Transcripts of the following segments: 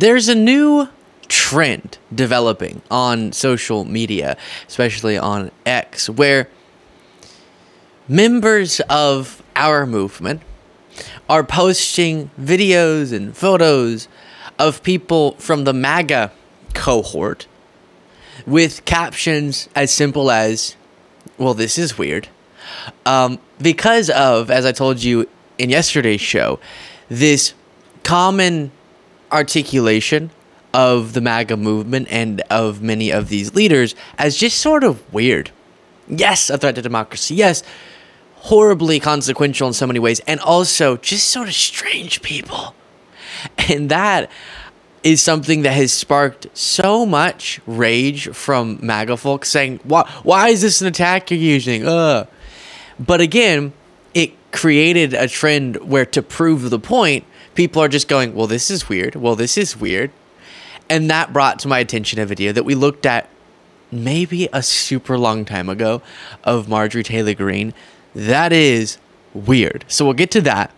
There's a new trend developing on social media, especially on X, where members of our movement are posting videos and photos of people from the MAGA cohort with captions as simple as, well, this is weird. Because of, as I told you in yesterday's show, this common articulation of the MAGA movement and of many of these leaders as just sort of weird. Yes, a threat to democracy. Yes, horribly consequential in so many ways. And also just sort of strange people. And that is something that has sparked so much rage from MAGA folks saying, why is this an attack you're using? But again, it created a trend where, to prove the point, people are just going, well, this is weird. Well, this is weird. And that brought to my attention a video that we looked at maybe a super long time ago of Marjorie Taylor Greene. That is weird. So we'll get to that.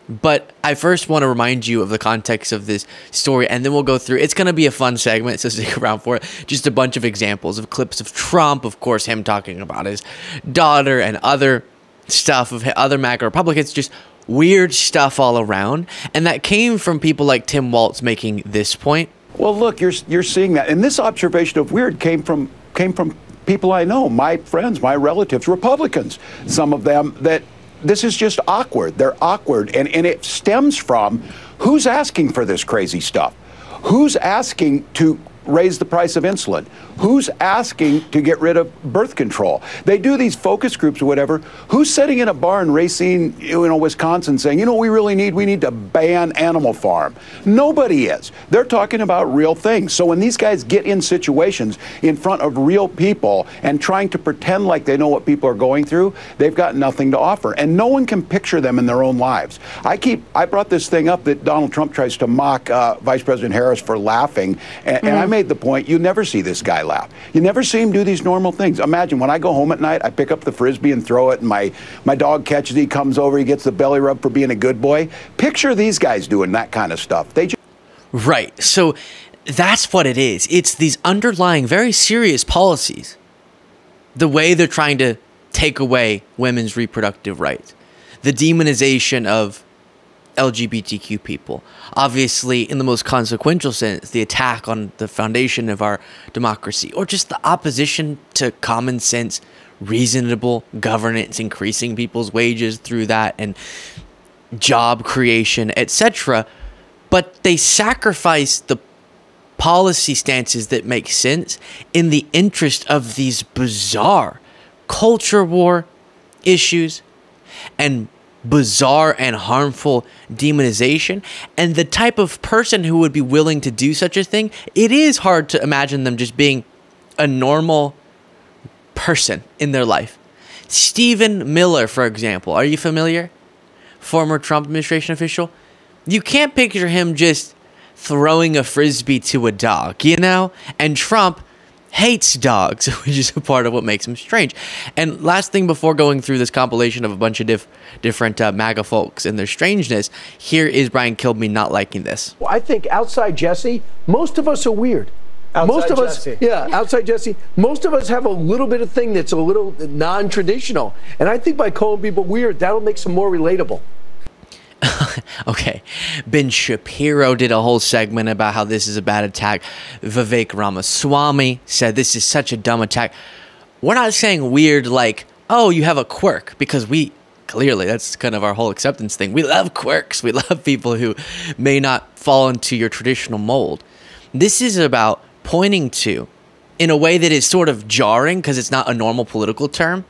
But I first want to remind you of the context of this story, and then we'll go through. It's going to be a fun segment, so stick around for it. Just a bunch of examples of clips of Trump, of course, him talking about his daughter and other stuff of other MAGA Republicans, just weird stuff all around. And that came from people like Tim Walz making this point. Well, look, you're seeing that. And this observation of weird came from people I know, my friends, my relatives, Republicans, some of them, that this is just awkward. They're awkward. And it stems from who's asking for this crazy stuff? Who's asking to raise the price of insulin? Who's asking to get rid of birth control? They do these focus groups or whatever. Who's sitting in a bar in Racine, Wisconsin saying, you know what we really need? We need to ban Animal Farm. Nobody is. They're talking about real things. So when these guys get in situations in front of real people and trying to pretend like they know what people are going through, they've got nothing to offer. And no one can picture them in their own lives. I brought this thing up that Donald Trump tries to mock Vice President Harris for laughing. And I made the point, you never see this guy laugh. You never see him do these normal things. Imagine when I go home at night, I pick up the Frisbee and throw it, and my dog catches it, he comes over, he gets the belly rub for being a good boy. Picture these guys doing that kind of stuff. Right. So that's what it is. It's these underlying very serious policies. The way they're trying to take away women's reproductive rights. The demonization of LGBTQ people. Obviously, in the most consequential sense, the attack on the foundation of our democracy, or just the opposition to common sense, reasonable governance, increasing people's wages through that, and job creation, etc. But they sacrifice the policy stances that make sense in the interest of these bizarre culture war issues and bizarre and harmful demonization. And the type of person who would be willing to do such a thing, it is hard to imagine them just being a normal person in their life. Stephen Miller, for example, are you familiar? Former Trump administration official. You can't picture him just throwing a Frisbee to a dog, you know? And Trump hates dogs, which is a part of what makes him strange. And last thing before going through this compilation of a bunch of different MAGA folks and their strangeness, here is Brian Kilby not liking this. Well, I think outside Jesse, most of us are weird. Outside Jesse, most of us have a little bit of thing that's a little non-traditional. And I think by calling people weird, that'll make them more relatable. Okay, Ben Shapiro did a whole segment about how this is a bad attack. Vivek Ramaswamy said this is such a dumb attack. We're not saying weird like, oh, you have a quirk, because we clearly, that's kind of our whole acceptance thing. We love quirks. We love people who may not fall into your traditional mold. This is about pointing to, in a way that is sort of jarring because it's not a normal political term,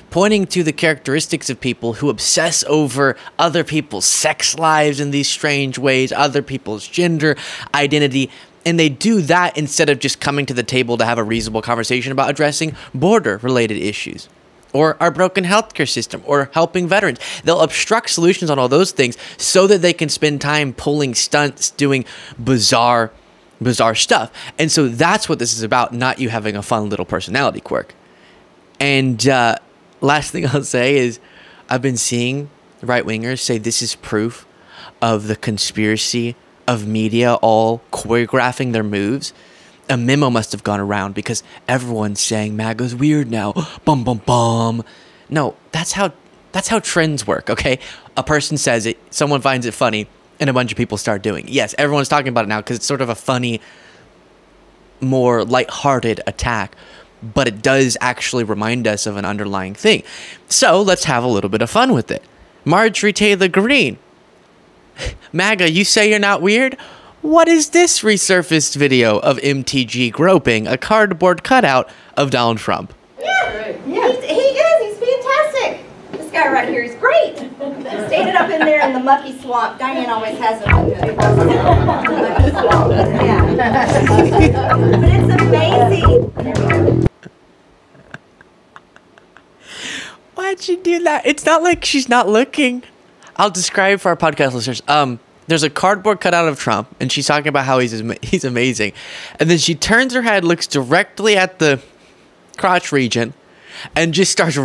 pointing to the characteristics of people who obsess over other people's sex lives in these strange ways, other people's gender identity, and they do that instead of just coming to the table to have a reasonable conversation about addressing border-related issues, or our broken healthcare system, or helping veterans. They'll obstruct solutions on all those things so that they can spend time pulling stunts, doing bizarre stuff. And so that's what this is about, not you having a fun little personality quirk. And last thing I'll say is I've been seeing right-wingers say this is proof of the conspiracy of media all choreographing their moves, a memo must have gone around because everyone's saying MAGA's weird now. Bum, bum, bum. No, that's how trends work, okay? A person says it, someone finds it funny, and a bunch of people start doing it. Yes, everyone's talking about it now because it's sort of a funny, more lighthearted attack, but it does actually remind us of an underlying thing. So let's have a little bit of fun with it. Marjorie Taylor Greene. MAGA, you say you're not weird? What is this resurfaced video of MTG groping a cardboard cutout of Donald Trump? Yeah, he is. He's fantastic. This guy right here is great. Standing up in there in the mucky swamp. Diane always has a mucky swamp. Yeah. But it's amazing. Why'd she do that? It's not like she's not looking. I'll describe for our podcast listeners. There's a cardboard cutout of Trump, and she's talking about how he's amazing. And then she turns her head, looks directly at the crotch region, and just starts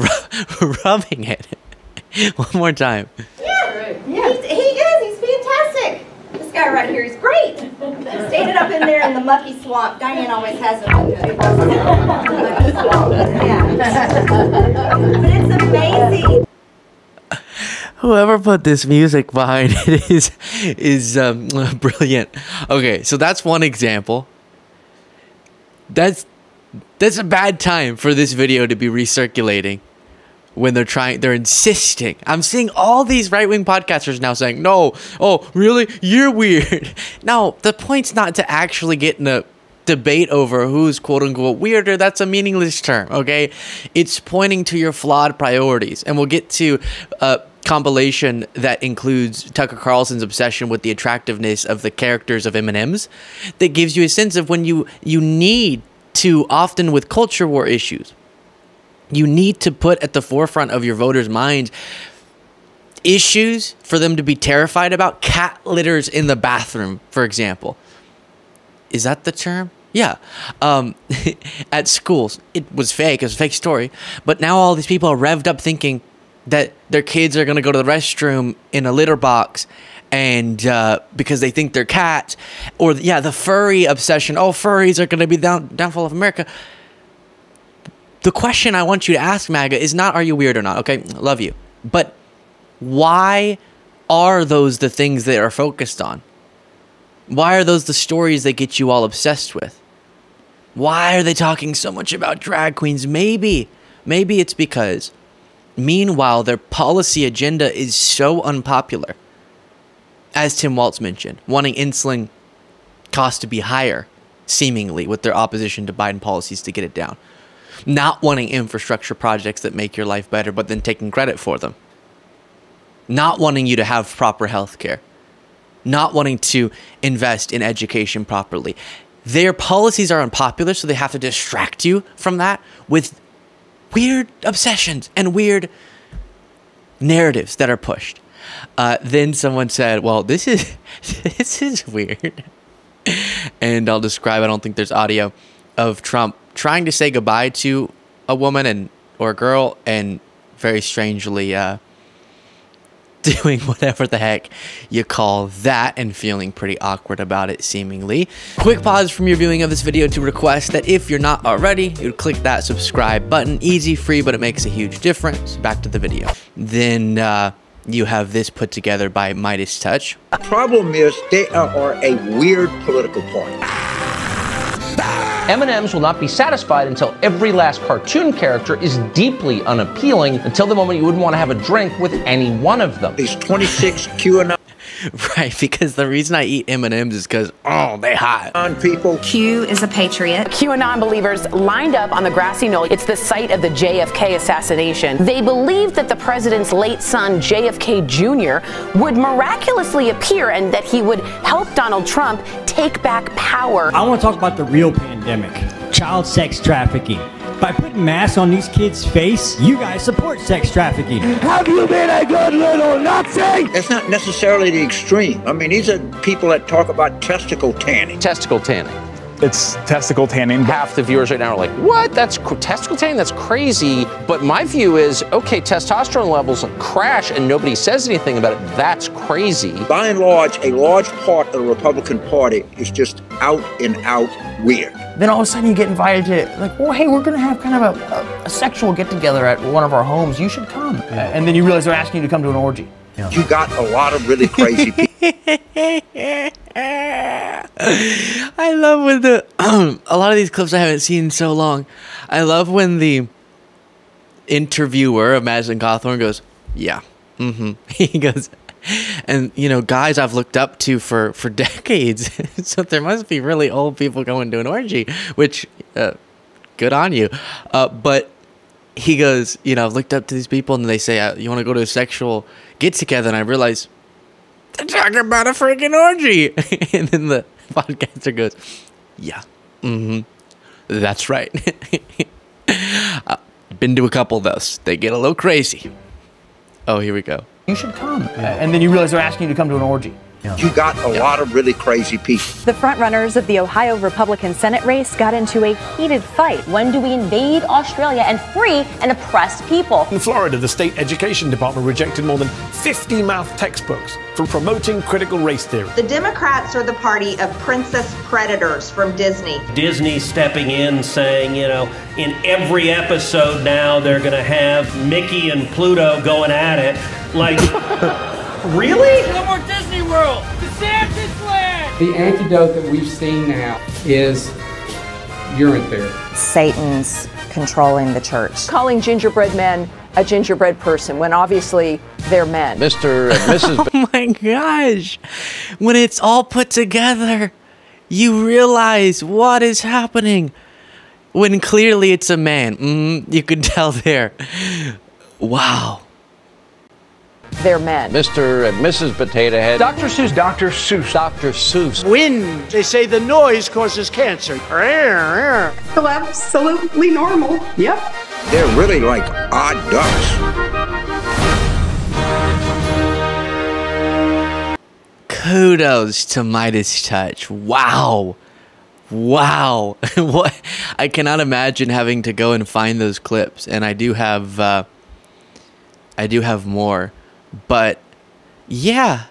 rubbing it. One more time. Yeah, he is. He's fantastic. This guy right here is great. Standing up in there in the mucky swamp. Diane always has a mucky swamp. Yeah. But it's amazing. Whoever put this music behind it is brilliant. Okay, so that's one example. That's a bad time for this video to be recirculating when they're insisting. I'm seeing all these right-wing podcasters now saying, no, oh, really? You're weird. No, the point's not to actually get in a debate over who's quote-unquote weirder. That's a meaningless term, okay? It's pointing to your flawed priorities. And we'll get to compilation that includes Tucker Carlson's obsession with the attractiveness of the characters of M&Ms that gives you a sense of when you need to, often with culture war issues, you need to put at the forefront of your voters' minds issues for them to be terrified about. Cat litters in the bathroom, for example. Is that the term? Yeah. At schools, it was fake. It was a fake story. But now all these people are revved up thinking that their kids are going to go to the restroom in a litter box and because they think they're cats. Or, yeah, the furry obsession. Oh, furries are going to be downfall of America. The question I want you to ask, MAGA, is not are you weird or not, okay? Love you. But why are those the things that are focused on? Why are those the stories that get you all obsessed with? Why are they talking so much about drag queens? Maybe it's because meanwhile, their policy agenda is so unpopular. As Tim Waltz mentioned, wanting insulin costs to be higher, seemingly, with their opposition to Biden policies to get it down. Not wanting infrastructure projects that make your life better, but then taking credit for them. Not wanting you to have proper health care. Not wanting to invest in education properly. Their policies are unpopular, so they have to distract you from that with weird obsessions and weird narratives that are pushed. Then someone said, well, this is weird. And I'll describe, I don't think there's audio, of Trump trying to say goodbye to a woman or a girl and very strangely doing whatever the heck you call that and feeling pretty awkward about it, seemingly. Quick pause from your viewing of this video to request that if you're not already, you'd click that subscribe button. Easy, free, but it makes a huge difference. Back to the video. Then you have this put together by Midas Touch. The problem is they are a weird political party. M&Ms will not be satisfied until every last cartoon character is deeply unappealing, until the moment you wouldn't want to have a drink with any one of them. These 26 QAnon Right, because the reason I eat M&Ms is because, oh, they hot. people. Q is a patriot. QAnon believers lined up on the grassy knoll. It's the site of the JFK assassination. They believed that the president's late son, JFK Jr., would miraculously appear and that he would help Donald Trump take back power. I want to talk about the real pandemic, child sex trafficking. By putting masks on these kids' face, you guys support sex trafficking. Have you been a good little Nazi? It's not necessarily the extreme. I mean, these are people that talk about testicle tanning. Testicle tanning. it's testicle tanning. Half the viewers right now are like, what? That's testicle tanning? That's crazy. But my view is, okay, testosterone levels crash and nobody says anything about it. That's crazy. By and large, a large part of the Republican Party is just out and out weird. Then all of a sudden you get invited to, like, well, hey, we're going to have kind of a sexual get-together at one of our homes. You should come. Yeah. And then you realize they're asking you to come to an orgy. Yeah. You got a lot of really crazy people. I love when a lot of these clips I haven't seen in so long. I love when the interviewer of Madison Cawthorn goes, yeah, he goes, and you know, guys I've looked up to for decades. So there must be really old people going to an orgy, which good on you. But he goes, you know, I've looked up to these people and they say, you want to go to a sexual get together, and I realize they're talking about a freaking orgy. And then the podcaster goes, yeah, that's right. Been to a couple of those. They get a little crazy. Oh, here we go. You should come. And then you realize they're asking you to come to an orgy. Yeah. You got a lot of really crazy people. The frontrunners of the Ohio Republican Senate race got into a heated fight. When do we invade Australia and free an oppressed people? In Florida, the state education department rejected more than 50 math textbooks for promoting critical race theory. The Democrats are the party of princess predators from Disney. Disney stepping in saying, you know, in every episode now they're going to have Mickey and Pluto going at it. Like, really? No more Disney World! DeSantis land! The antidote that we've seen now is urine therapy. Satan's controlling the church. Calling gingerbread men a gingerbread person when obviously they're men. Mr. and Mrs. Oh my gosh. When it's all put together, you realize what is happening. When clearly it's a man. You can tell there. Wow. They're men. Mr. and Mrs. Potato Head. Dr. Seuss. Dr. Seuss. Dr. Seuss. Wind. They say the noise causes cancer. So absolutely normal. Yep. They're really like odd ducks. Kudos to Midas Touch. Wow. Wow. What? I cannot imagine having to go and find those clips. And I do have more. But yeah,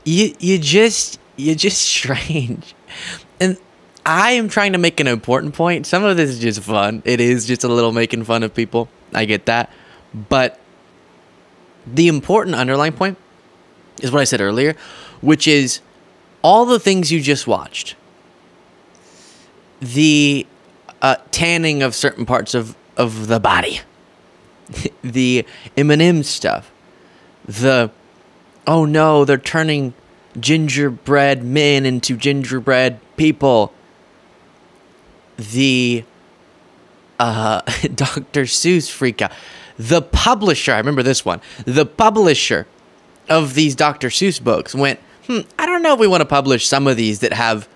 you just strange. And I am trying to make an important point. Some of this is just fun. It is just a little making fun of people. I get that. But the important underlying point is what I said earlier, which is all the things you just watched. The tanning of certain parts of the body. The M&M stuff. The, oh no, they're turning gingerbread men into gingerbread people. The Dr. Seuss freak out. The publisher, I remember this one. The publisher of these Dr. Seuss books went, I don't know if we want to publish some of these that have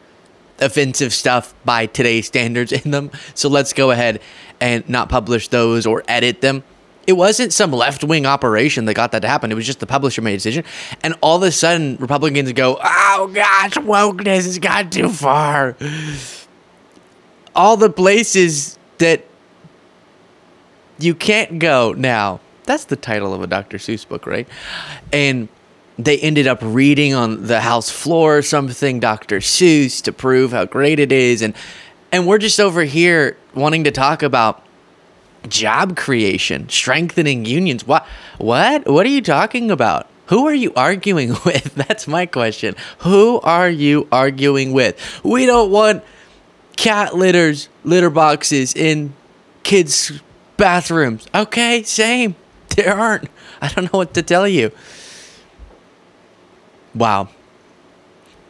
offensive stuff by today's standards in them. So let's go ahead and not publish those or edit them. It wasn't some left-wing operation that got that to happen. It was just the publisher made a decision. And all of a sudden, Republicans go, oh gosh, wokeness has gone too far. All the places that you can't go now. That's the title of a Dr. Seuss book, right? And they ended up reading on the House floor or something, Dr. Seuss, to prove how great it is. And we're just over here wanting to talk about job creation, strengthening unions. What are you talking about? Who are you arguing with? That's my question. Who are you arguing with? We don't want cat litter boxes in kids' bathrooms. Okay, same. There aren't. I don't know what to tell you. Wow.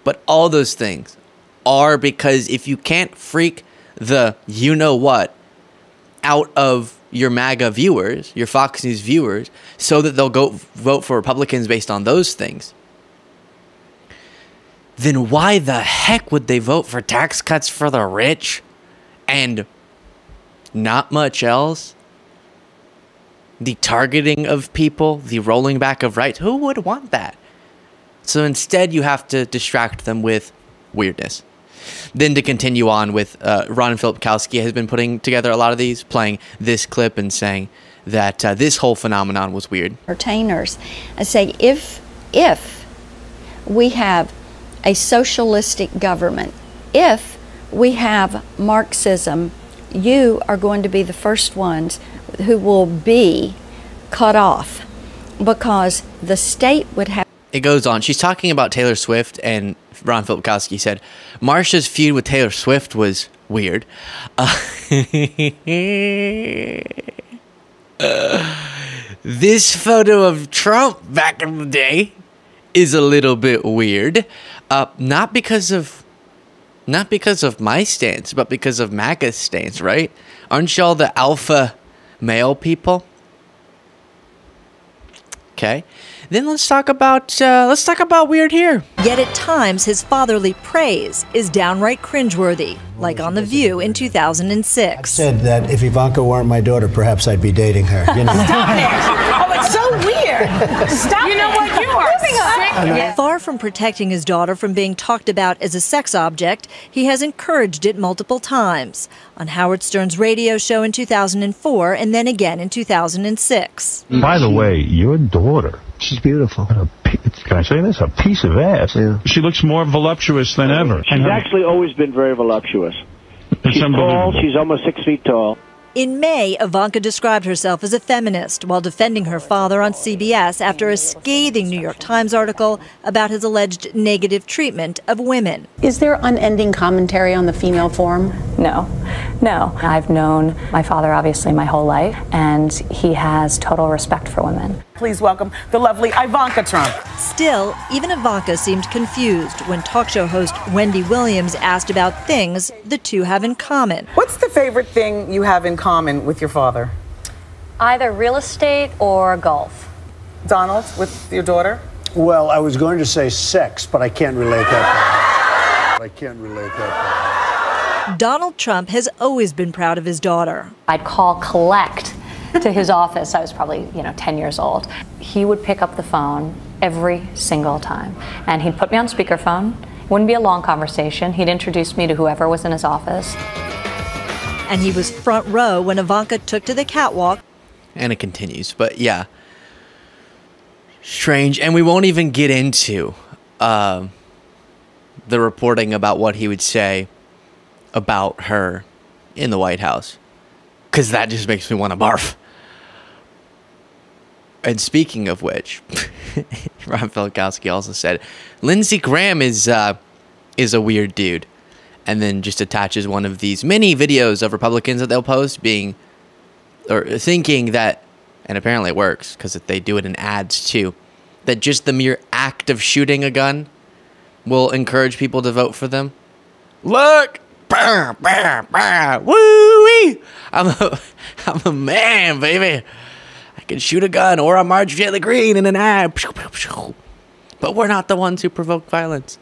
But all those things are because if you can't freak the you-know-what out of your MAGA viewers, your Fox News viewers, so that they'll go vote for Republicans based on those things, then why the heck would they vote for tax cuts for the rich and not much else? The targeting of people, the rolling back of rights. Who would want that? So instead, you have to distract them with weirdness. Then to continue on with, Ron Filipkowski has been putting together a lot of these, playing this clip and saying that this whole phenomenon was weird. Entertainers, I say if we have a socialistic government, if we have Marxism, you are going to be the first ones who will be cut off, because the state would have. It goes on. She's talking about Taylor Swift, and Ron Filipkowski said Marsha's feud with Taylor Swift was weird. This photo of Trump back in the day is a little bit weird. Not because of my stance, but because of MAGA's stance, right? Aren't y'all the alpha male people? Okay. Then let's talk about weird here. Yet at times his fatherly praise is downright cringeworthy, like on The View in 2006. I said that if Ivanka weren't my daughter, perhaps I'd be dating her. You know? Stop it! Oh, it's so weird. Stop. You know what? You are sick. Far from protecting his daughter from being talked about as a sex object, he has encouraged it multiple times. On Howard Stern's radio show in 2004 and then again in 2006. By the way, your daughter. She's beautiful. Can I say this? A piece of ass. Yeah. She looks more voluptuous than ever. She's actually always been very voluptuous. She's tall. She's almost 6 feet tall. In May, Ivanka described herself as a feminist while defending her father on CBS after a scathing New York Times article about his alleged negative treatment of women. Is there unending commentary on the female form? No. I've known my father obviously my whole life, and he has total respect for women. Please welcome the lovely Ivanka Trump. Still, even Ivanka seemed confused when talk show host Wendy Williams asked about things the two have in common. What's the favorite thing you have in common with your father? Either real estate or golf. Donald, with your daughter? Well, I was going to say sex, but I can't relate that. Donald Trump has always been proud of his daughter. I'd call collect to his office. I was probably, 10 years old. He would pick up the phone every single time, and he'd put me on speakerphone. It wouldn't be a long conversation. He'd introduce me to whoever was in his office. And he was front row when Ivanka took to the catwalk. And it continues, but yeah. Strange, and we won't even get into the reporting about what he would say about her in the White House, because that just makes me want to barf. And speaking of which, Ron Filipkowski also said Lindsey Graham is a weird dude, and then just attaches one of these mini videos of Republicans that they'll post thinking that, and apparently it works because they do it in ads too, that just the mere act of shooting a gun will encourage people to vote for them. Look! Woo-wee! I'm a man, baby. I can shoot a gun or a Marjorie Greene in an ad. But we're not the ones who provoke violence.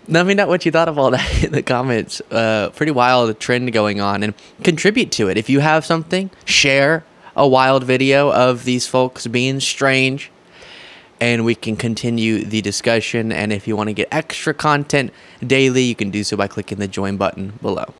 Let me know what you thought of all that in the comments. Pretty wild trend going on, and contribute to it. If you have something, share a wild video of these folks being strange, and we can continue the discussion. And if you want to get extra content daily, you can do so by clicking the join button below.